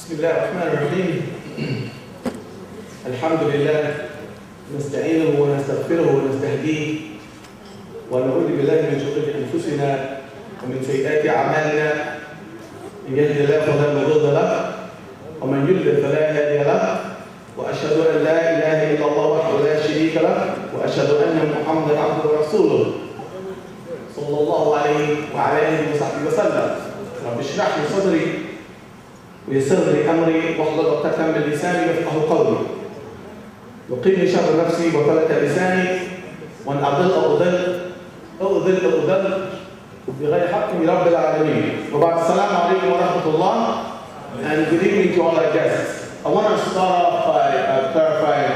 بسم الله الرحمن الرحيم. الحمد لله نستعينه ونستغفره ونستهديه ونعوذ بالله من شرور انفسنا ومن سيئات اعمالنا. من يهد الله فلا مضل له ومن يضلل فلا هادي له واشهد ان لا اله الا الله وحده لا شريك له واشهد ان محمدا عبده ورسوله صلى الله عليه وعلى اله وصحبه وسلم. رب اشرح لي صدري ويسر لي امري واحلل عقدة من لساني يفقهوا قولي. وقيني شر نفسي وفلت لساني وان اضل اضل بغير حق من رب العالمين. وبعد السلام عليكم ورحمه الله and good evening to all our guests. I want to start off by clarifying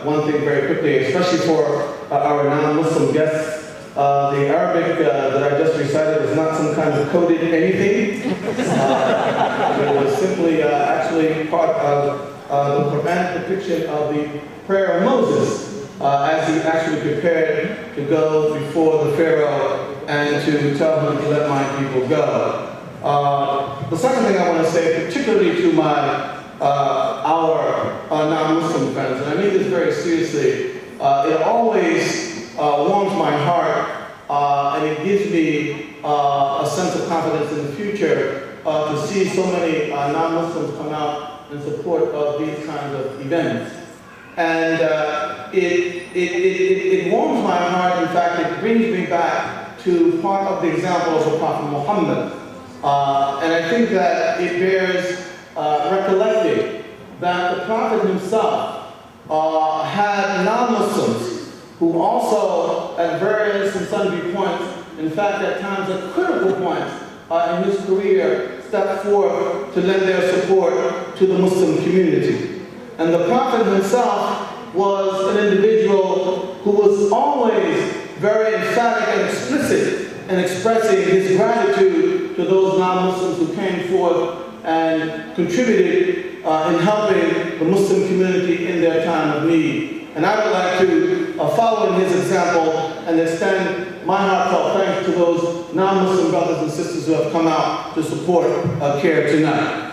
one thing very quickly, especially for our non-Muslim guests. The Arabic that I just recited is not some kind of coded anything. It was simply actually part of the Quran depiction of the prayer of Moses as he actually prepared to go before the Pharaoh and to tell him to let my people go. The second thing I want to say, particularly to our non-Muslim friends, and I mean this very seriously, it always warms my heart and it gives me a sense of confidence in the future to see so many non-Muslims come out in support of these kinds of events. And it warms my heart. In fact, it brings me back to part of the example of the Prophet Muhammad. And I think that it bears recollecting that the Prophet himself had non-Muslims who also, at various and sundry points, in fact at times at critical points in his career, stepped forth to lend their support to the Muslim community. And the Prophet himself was an individual who was always very emphatic and explicit in expressing his gratitude to those non-Muslims who came forth and contributed in helping the Muslim community in their time of need. And I would like to follow in his example and extend my heartfelt thanks to those non-Muslim brothers and sisters who have come out to support CAIR tonight.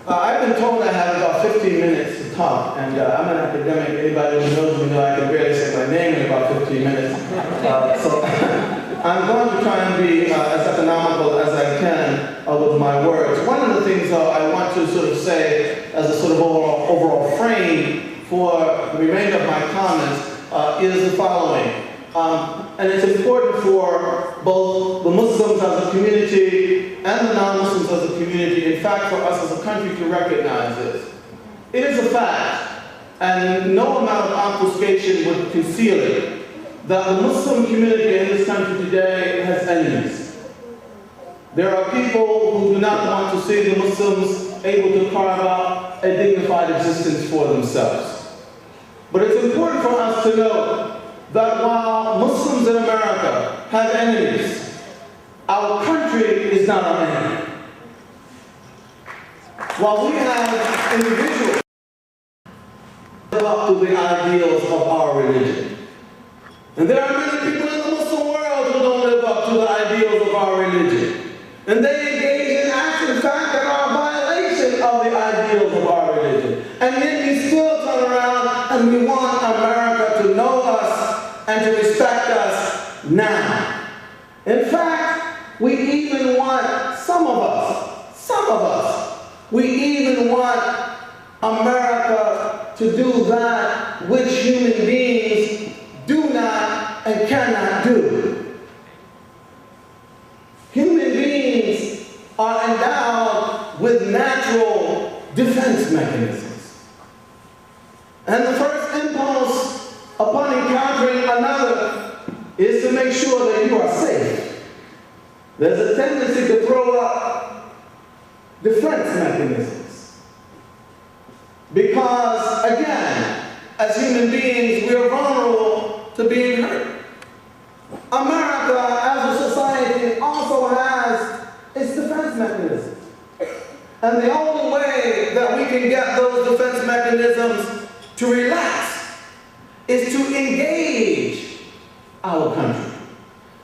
I've been told I have about 15 minutes to talk, and I'm an academic. Anybody who knows me knows I can barely say my name in about 15 minutes. So I'm going to try and be as economical as I can with my words. One of the things, though, I want to sort of say as a sort of overall frame for the remainder of my comments is the following. And it's important for both the Muslims as a community and the non-Muslims as a community, in fact for us as a country, to recognize this. It is a fact, and no amount of obfuscation would conceal it, that the Muslim community in this country today has enemies. There are people who do not want to see the Muslims able to carve out a dignified existence for themselves. But it's important for us to know that while Muslims in America have enemies, our country is not our enemy. While we have individuals who live up to the ideals of our religion, and there are many people in the Muslim world who don't live up to the ideals of our religion, and they engage in acts, in fact, that are a violation of the ideals of our religion, and yet we still turn around and we want America to know us and to respect us now. In fact, we even want, some of us, we even want America to do that which human beings do not and cannot do. Human beings are endowed with natural defense mechanisms. And the first impulse upon encountering another is to make sure that you are safe. There's a tendency to throw up defense mechanisms. Because, again, as human beings, we are vulnerable to being hurt. America, as a society, also has its defense mechanisms. And the only way that we can get those defense mechanisms to relax is to engage our country.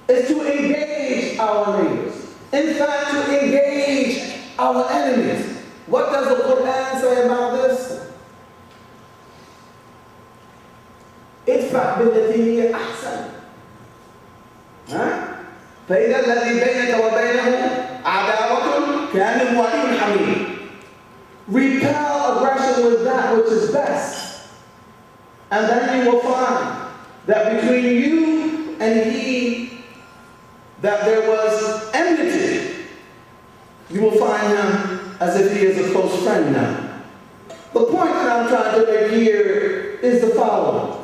is to engage our neighbors. In fact, to engage our enemies. What does the Quran say about this? ادفع بالتي هي أحسن. فإذا الذي بينك وبينه عداوة كأنه ولي حميم. Repel aggression with that which is best. And then you will find that between you and he, that there was enmity. You will find him as if he is a close friend now. The point that I'm trying to make here is the following.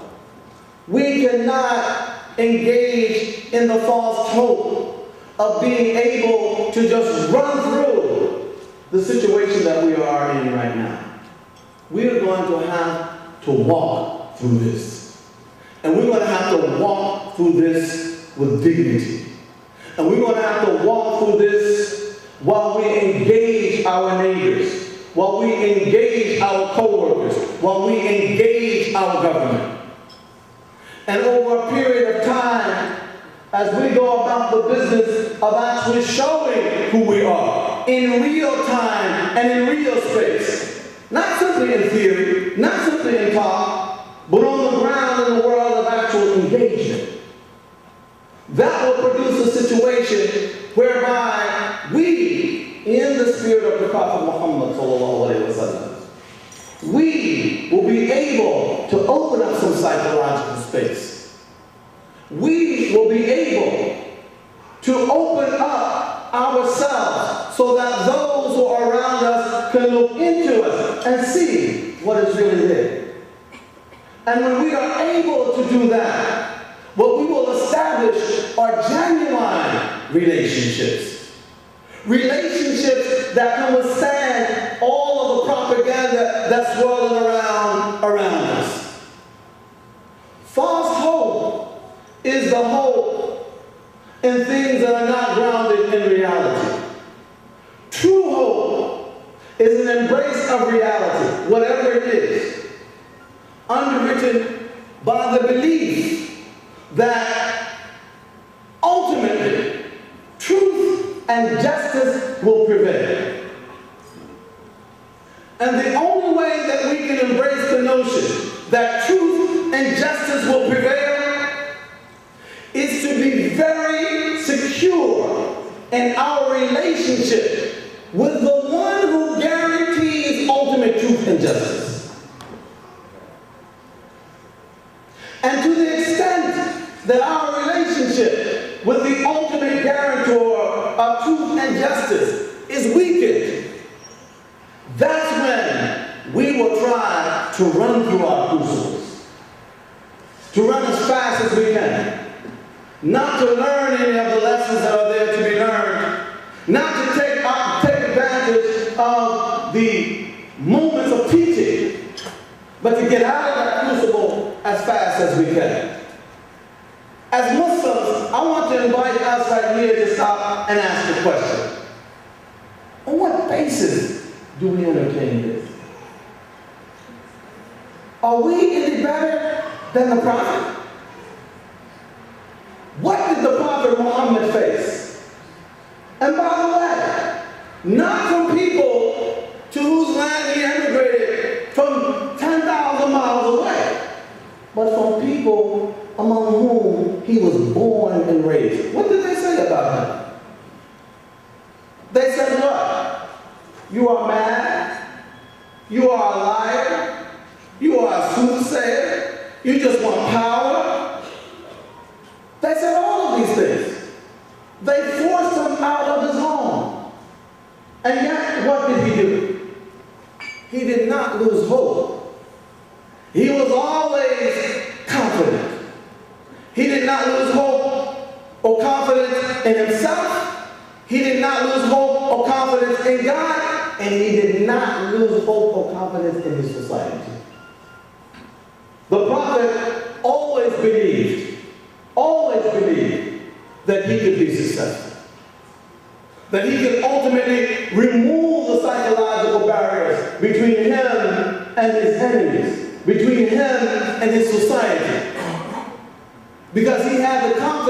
We cannot engage in the false hope of being able to just run through the situation that we are in right now. We are going to have to walk through this. And we're going to have to walk through this with dignity. And we're going to have to walk through this while we engage our neighbors, while we engage our co-workers, while we engage our government. And over a period of time, as we go about the business of actually showing who we are in real time and in real space, not simply in theory, not simply in talk, but on the ground in the world of actual engagement. That will produce a situation whereby we, in the spirit of the Prophet Muhammad sallallahu alaihi wasallam, we will be able to open up some psychological space. We will be able to open up ourselves so that those who are around us can look into us and see what is really there. And when we are able to do that, what we will establish are genuine relationships. Relationships that can withstand all of the propaganda that's swirling around us. False hope is the hope in things that are not grounded in reality. True hope is an embrace of reality, whatever it is, underwritten by the belief that ultimately truth and justice will prevail. And the only way that we can embrace the notion that truth and justice will prevail is to be very secure in our relationship with the one who guarantees ultimate truth and justice. And to the extent that our relationship with the ultimate guarantor of truth and justice is weakened, that's when we will try to run through our crucibles, to run as fast as we can, not to learn any of the lessons that are there to be learned, not to take advantage of the moments of teaching, but to get out of that crucible as fast as we can. As Muslims, I want to invite us right here to stop and ask the question. On what basis do we entertain this? Are we any better than the Prophet? What did the Prophet Muhammad face? And by the way, not from people to whose land he emigrated from 10,000 miles away, but from people among whom he was born and raised. What did they say about him? They said, what? You are mad. You are a liar. You are a soothsayer. You just want power. They said all of these things. They forced him out of his home. And yet, what did he do? He did not lose hope. He was always confident. He did not lose hope or confidence in himself. He did not lose hope or confidence in God. And he did not lose hope or confidence in his society. The prophet always believed that he could be successful. That he could ultimately remove the psychological barriers between him and his enemies, between him and his society. Because he had the confidence